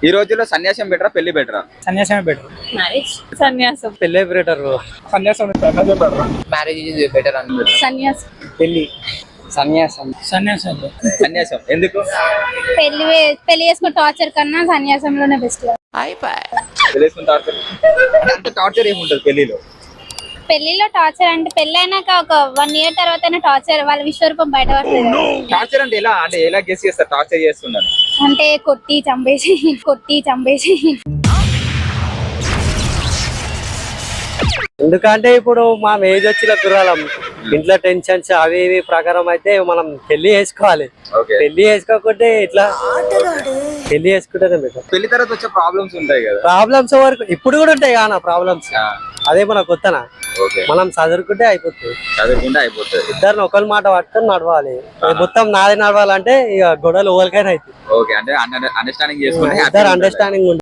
ఈ రోజుల్లో సన్యాసం బెటరా పెళ్లి బెటరా? సన్యాసమే బెటర్. మ్యారేజ్ సన్యాసం. పెళ్ళే బెటర్. సన్యాసం మ్యారేజ్ ఇస్ బెటర్ అని. సన్యాసం. పెళ్లి. సన్యాసం. సన్యాసం. సన్యాసం ఎందుకు? పెళ్లి చేసుకున్న టార్చర్ కన్నా సన్యాసంలోనే బెస్ట్. తెలియకుండా టార్చర్ అంత టార్చర్ ఏముంటది పెళ్లిలో? పెళ్లిలో టార్చర్ అంటే పెళ్ళైనాక ఒక 1 year తర్వాత టార్చర్ వాళ్ళ విశ్వరూపం బయట పడుతుంది. టార్చర్ అంటే ఎలా గెస్ చేస్తారు టార్చర్ చేస్తున్నాను అంటే కొట్టి చంపేసి ఎందుకంటే ఇప్పుడు మా ఏజ్ వచ్చిన కుర్రాలం ఇంట్లో టెన్షన్స్ అవి ఇవి ప్రకారం అయితే మనం పెళ్లి చేసుకోవాలి. పెళ్లి చేసుకోకుంటే ఇట్లా పెళ్లి చేసుకుంటేనే బెటర్. పెళ్లి తర్వాత వచ్చే ప్రాబ్లమ్స్ ఉంటాయి కదా. ప్రాబ్లమ్స్ వరకు ఇప్పుడు కూడా ఉంటాయి కానీ ప్రాబ్లమ్స్ అదే మన కొత్తనా. మనం చదువుకుంటే అయిపోతుంది. ఇద్దరిని ఒకరి మాట పట్టుకొని నడవాలి. మొత్తం నాదే నడవాలంటే ఇక గొడవలు ఎవరికైనా అవుతుంది. ఓకే అంటే అండర్స్టాండింగ్ చేసుకుంటే ఇద్దరు అండర్స్టాండింగ్